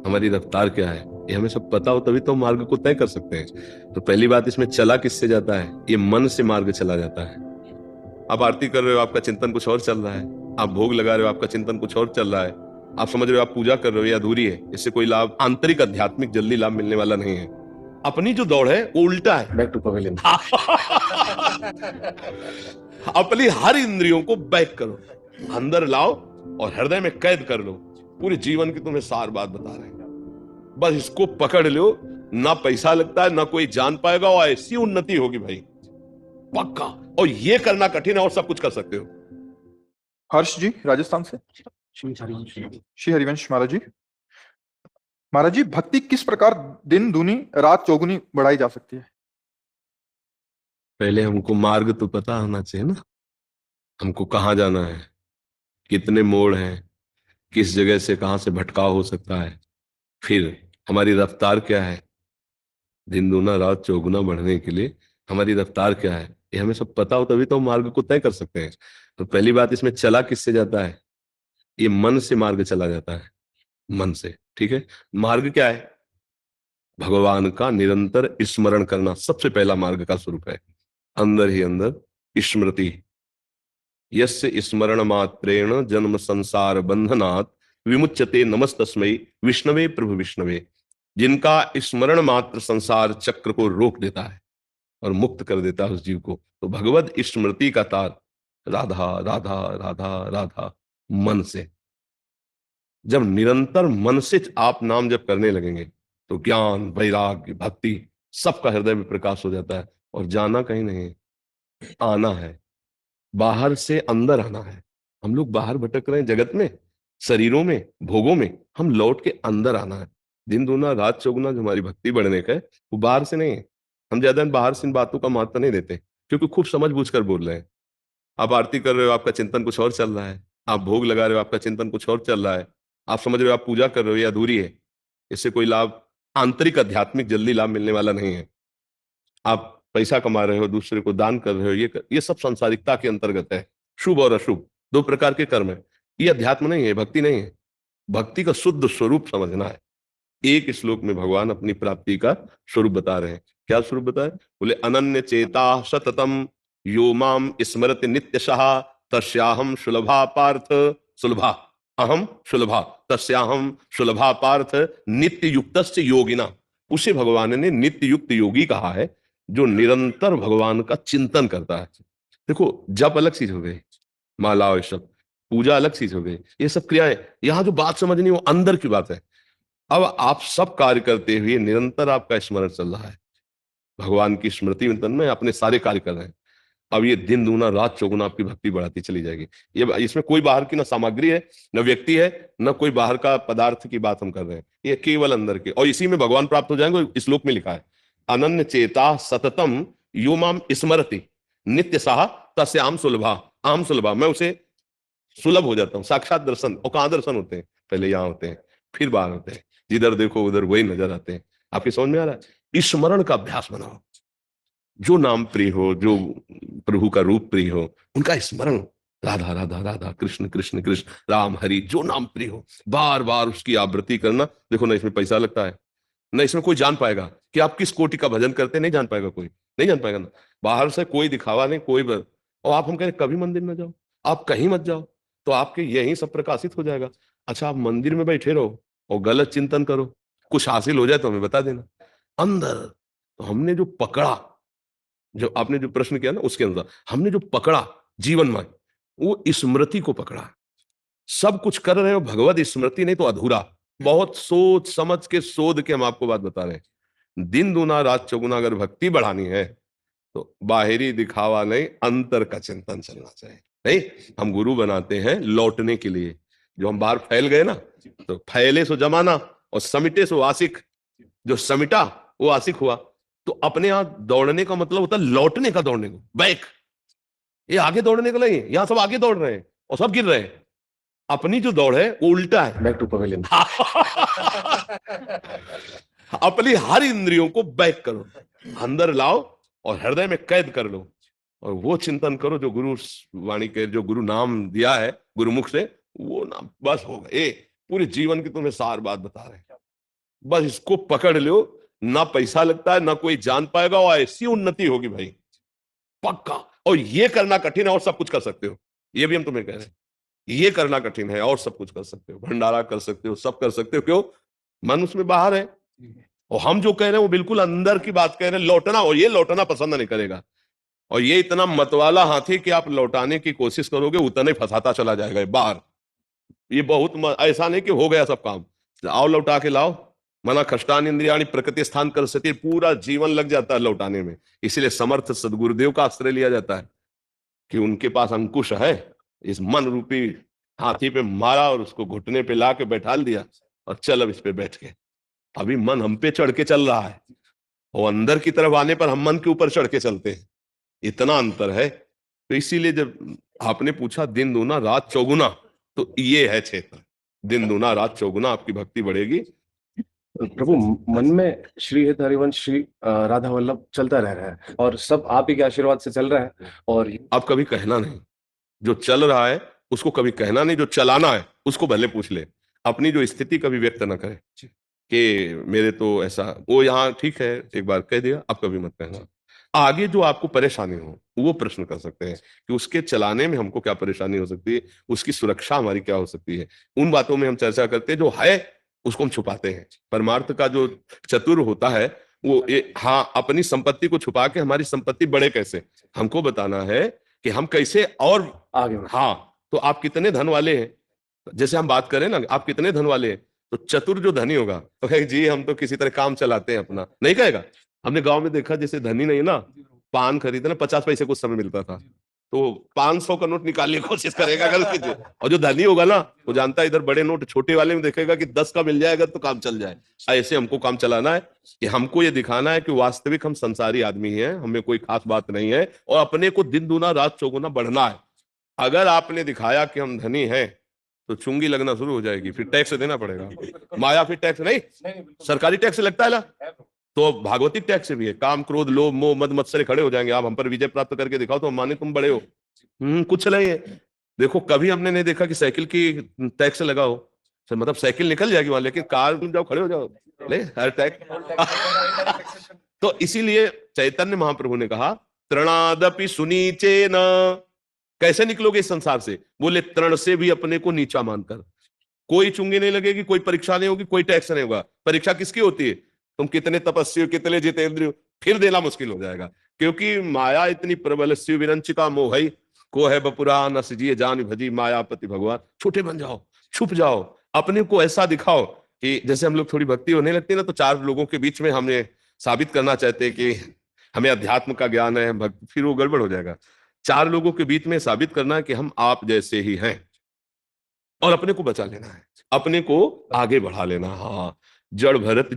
हमारी रफ्तार क्या है, ये हमें सब पता हो तभी तो हम मार्ग को तय कर सकते हैं। तो पहली बात, इसमें चला किससे जाता है? ये मन से मार्ग चला जाता है। आप आरती कर रहे हो, आपका चिंतन कुछ और चल रहा है। आप भोग लगा रहे हो, आपका चिंतन कुछ और चल रहा है। आप समझ रहे हो आप पूजा कर रहे हो, ये अधूरी है, इससे कोई लाभ, आंतरिक आध्यात्मिक जल्दी लाभ मिलने वाला नहीं है। अपनी जो दौड़ है वो उल्टा है। Back to pavilion. अपनी हर इंद्रियों को बैक करो, अंदर लाओ और हृदय में कैद कर लो। पूरे जीवन की तुम्हें सार बात बता रहे हैं, बस इसको पकड़ लो। ना पैसा लगता है, ना कोई जान पाएगा, और ऐसी उन्नति होगी भाई, पक्का। और ये करना कठिन है और सब कुछ कर सकते हो। हर्ष जी राजस्थान से। श्री हरिवंश महाराज जी। महाराज जी, भक्ति किस प्रकार दिन दूनी रात चौगुनी बढ़ाई जा सकती है? पहले हमको मार्ग तो पता होना चाहिए ना, हमको कहाँ जाना है, कितने मोड़ हैं, किस जगह से कहां से भटकाव हो सकता है, फिर हमारी रफ्तार क्या है, दिन दूना रात चौगुना बढ़ने के लिए हमारी रफ्तार क्या है, ये हमें सब पता हो तभी तो हम मार्ग को तय कर सकते हैं। तो पहली बात, इसमें चला किससे जाता है? ये मन से मार्ग चला जाता है, मन से। ठीक है, मार्ग क्या है? भगवान का निरंतर स्मरण करना सबसे पहला मार्ग का स्वरूप है। अंदर ही अंदर स्मृति, यस्य स्मरण मात्रेण जन्म संसार बंधनात् विमुच्यते नमस्तस्मै विष्णवे प्रभु विष्णवे। जिनका स्मरण मात्र संसार चक्र को रोक देता है और मुक्त कर देता है उस जीव को, तो भगवत स्मृति का तार राधा राधा राधा राधा, मन से। जब निरंतर मन से आप नाम जब करने लगेंगे तो ज्ञान वैराग्य भक्ति सबका हृदय में प्रकाश हो जाता है। और जाना कहीं नहीं है, आना है, बाहर से अंदर आना है। हम लोग बाहर भटक रहे हैं जगत में, शरीरों में, भोगों में, हम लौट के अंदर आना है। दिन दूना रात चौगुना जो हमारी भक्ति बढ़ने का है वो बाहर से नहीं है। हम ज्यादा बाहर से इन बातों का महत्व नहीं देते क्योंकि खूब समझ बूझ कर बोल रहे हैं। आप आरती कर रहे हो, आपका चिंतन कुछ और चल रहा है। आप भोग लगा रहे हो, आपका चिंतन कुछ और चल रहा है। आप समझ रहे हो आप पूजा कर रहे हो, ये अधूरी है, इससे कोई लाभ, आंतरिक आध्यात्मिक जल्दी लाभ मिलने वाला नहीं है। आप पैसा कमा रहे हो, दूसरे को दान कर रहे हो, ये सब सांसारिकता के अंतर्गत है। शुभ और अशुभ दो प्रकार के कर्म है, ये अध्यात्म नहीं है, भक्ति नहीं है। भक्ति का शुद्ध स्वरूप समझना है। एक श्लोक में भगवान अपनी प्राप्ति का स्वरूप बता रहे हैं। क्या स्वरूप बताए? बोले अनन्य चेता सततम यो माम स्मरति नित्यशः तस्याहम सुलभा पार्थ सुलभा, अहम सुलभा तस्याहम सुलभा पार्थ नित्य युक्तस्य योगिना। उसे भगवान ने नित्य युक्त योगी कहा है, जो निरंतर भगवान का चिंतन करता है। देखो, जप अलग चीज हो गई, माला और सब, पूजा अलग चीज हो गई, ये सब क्रियाएं। यहां जो बात समझनी वो अंदर की बात है। अब आप सब कार्य करते हुए निरंतर आपका स्मरण चल रहा है, भगवान की स्मृति में तन में अपने सारे कार्य कर रहे हैं। अब ये दिन दूना रात चौगुना आपकी भक्ति बढ़ाती चली जाएगी। ये इसमें कोई बाहर की ना सामग्री है, न व्यक्ति है, न कोई बाहर का पदार्थ की बात हम कर रहे हैं, ये केवल अंदर के। और इसी में भगवान प्राप्त हो जाएंगे। इस श्लोक में लिखा है अनन्य चेता सततम यो माम स्मरति नित्य साह तस्याम सुलभा, आम सुलभा, मैं उसे सुलभ हो जाता हूँ। साक्षात दर्शन, और कहाँ दर्शन होते हैं? पहले यहाँ होते हैं, फिर बाहर होते हैं। जिधर देखो उधर वही नजर आते हैं। आपकी समझ में आ रहा है? स्मरण का अभ्यास बनाओ। जो नाम प्रिय हो, जो प्रभु का रूप प्रिय हो, उनका स्मरण, राधा राधा राधा कृष्ण कृष्ण कृष्ण राम हरि, जो नाम प्रिय हो बार बार उसकी आवृत्ति करना। देखो ना, इसमें पैसा लगता है, ना इसमें कोई जान पाएगा कि आप किस कोटि का भजन करते हैं, नहीं जान पाएगा कोई, नहीं जान पाएगा ना। बाहर से कोई दिखावा नहीं, कोई और आप हम कह रहे कभी मंदिर में जाओ, आप कहीं मत जाओ, तो आपके यही सब प्रकाशित हो जाएगा। अच्छा, आप मंदिर में बैठे रहो और गलत चिंतन करो, कुछ हासिल हो जाए तो हमें बता देना। अंदर तो हमने जो पकड़ा, जो आपने जो प्रश्न किया ना उसके अंदर हमने जो पकड़ा जीवन में, वो स्मृति को पकड़ा। सब कुछ कर रहे हो, भगवत स्मृति नहीं तो अधूरा। बहुत सोच समझ के शोध के हम आपको बात बता रहे हैं। दिन दूना रात चौगुना अगर भक्ति बढ़ानी है तो बाहरी दिखावा नहीं, अंतर का चिंतन चलना चाहिए। नहीं, हम गुरु बनाते हैं लौटने के लिए। जो हम बाहर फैल गए ना, तो फैले सो जमाना और समिटे सो आशिक। जो समिटा वो आशिक हुआ। तो अपने यहां दौड़ने का मतलब होता है लौटने का, दौड़ने को बैक। ये आगे दौड़ने का नहीं है, यहां सब आगे दौड़ रहे हैं और सब गिर रहे हैं। अपनी जो दौड़ है वो उल्टा है, बैक टू पवेलियन। अपनी हर इंद्रियों को बैक करो, अंदर लाओ और हृदय में कैद कर लो। और वो चिंतन करो जो गुरु वाणी के, जो गुरु नाम दिया है गुरुमुख से, वो नाम बस हो गए। पूरे जीवन की तुम्हें सार बात बता रहे हैं। बस इसको पकड़ लो, ना पैसा लगता है ना कोई जान पाएगा, और ऐसी उन्नति होगी भाई, पक्का। और ये करना कठिन है और सब कुछ कर सकते हो, ये भी हम तुम्हें कह रहे हैं। ये करना कठिन है और सब कुछ कर सकते हो, भंडारा कर सकते हो, सब कर सकते हो। क्यों? मन उसमें बाहर है। और हम जो कह रहे हैं वो बिल्कुल अंदर की बात कह रहे हैं, लौटना। और ये लौटना पसंद नहीं करेगा। और ये इतना मतवाला हाथी कि आप लौटाने की कोशिश करोगे उतना ही फंसाता चला जाएगा बाहर। ये बहुत ऐसा नहीं कि हो गया सब काम, आओ लौटा के लाओ। मना खष्टान इंद्रियाणी प्रकृति स्थान कर सकती, पूरा जीवन लग जाता है लौटाने में। इसलिए समर्थ सदगुरुदेव का आश्रय लिया जाता है कि उनके पास अंकुश है। इस मन रूपी हाथी पे मारा और उसको घुटने पे ला के बैठा दिया, और चल अब इस पे बैठ के। अभी मन हम पे चढ़ के चल रहा है, और अंदर की तरफ आने पर हम मन के ऊपर चढ़ के चलते हैं। इतना अंतर है। तो इसीलिए जब आपने पूछा दिन दूना रात चौगुना, तो ये है क्षेत्र। दिन दूना रात चौगुना आपकी भक्ति बढ़ेगी। प्रभु, मन में श्री हित हरिवंश, श्री राधा वल्लभ चलता रह रहा है, और सब आप ही के आशीर्वाद से चल रहा है। और आप कभी कहना नहीं, जो चल रहा है उसको कभी कहना नहीं, जो चलाना है उसको भले पूछ ले। अपनी जो स्थिति कभी व्यक्त ना करे कि मेरे तो ऐसा, वो यहाँ ठीक है एक बार कह दिया, अब कभी मत कहना। आगे जो आपको परेशानी हो वो प्रश्न कर सकते हैं कि उसके चलाने में हमको क्या परेशानी हो सकती है, उसकी सुरक्षा हमारी क्या हो सकती है। उन बातों में हम चर्चा करते हैं, जो है उसको हम छुपाते हैं। परमार्थ का जो चतुर होता है वो हाँ, अपनी संपत्ति को छुपा के हमारी संपत्ति बढ़े कैसे, हमको बताना है कि हम कैसे और आगे हाँ। तो आप कितने धन वाले हैं, जैसे हम बात करें ना, आप कितने धन वाले हैं, तो चतुर जो धनी होगा तो कहेगा जी हम तो किसी तरह काम चलाते हैं अपना, नहीं कहेगा। हमने गांव में देखा, जैसे धनी नहीं ना, पान खरीदना 50 पैसे कुछ समय मिलता था, तो 500 का नोट निकालने की कोशिश करेगा गलती से। और जो धनी होगा ना, वो जानता है इधर बड़े नोट, छोटे वाले में देखेगा कि 10 का मिल जाएगा तो काम चल जाए। ऐसे हमको काम चलाना है कि हमको ये दिखाना है कि वास्तविक हम संसारी आदमी हैं, हमें कोई खास बात नहीं है, और अपने को दिन दूना रात चौगुना बढ़ना है। अगर आपने दिखाया कि हम धनी हैं तो चुंगी लगना शुरू हो जाएगी, फिर टैक्स देना पड़ेगा। माया फिर टैक्स नहीं, सरकारी टैक्स लगता है ना, तो भागवतिक टैक्स भी है। काम क्रोध लोभ मोह मद मत्सर खड़े हो जाएंगे। आप हम पर विजय प्राप्त करके दिखाओ तो हम माने तुम बड़े हो। कुछ नहीं है। देखो कभी हमने नहीं देखा कि साइकिल की टैक्स लगाओ, मतलब साइकिल निकल जाएगी वहां, लेकिन कार तुम जाओ खड़े हो जाओ, ले हर टैक्स। तो इसीलिए चैतन्य महाप्रभु ने कहा तृणादपि सुनीचे न, कैसे निकलोगे इस संसार से? बोले तृण से भी अपने को नीचा मानकर। कोई चुंगी नहीं लगेगी, कोई परीक्षा नहीं होगी, कोई टैक्स नहीं होगा। परीक्षा किसकी होती है? तुम कितने तपस्वी हो, कितने जितेंद्रिय हो, फिर देना मुश्किल हो जाएगा। क्योंकि माया इतनी प्रबल, शिव विरंचिका मोहई को है बपुरा न सजिए जान भजी मायापति भगवान। छोटे बन जाओ, छुप जाओ, अपने को ऐसा दिखाओ कि जैसे हम लोग थोड़ी भक्ति होने लगती है ना, तो 4 लोगों के बीच में हमने साबित करना चाहते हैं कि हमें अध्यात्म का ज्ञान है, भक्ति, फिर वो गड़बड़ हो जाएगा। 4 लोगों के बीच में साबित करना है कि हम आप जैसे ही हैं, और अपने को बचा लेना है, अपने को आगे बढ़ा लेना। हाँ, जड़ भरत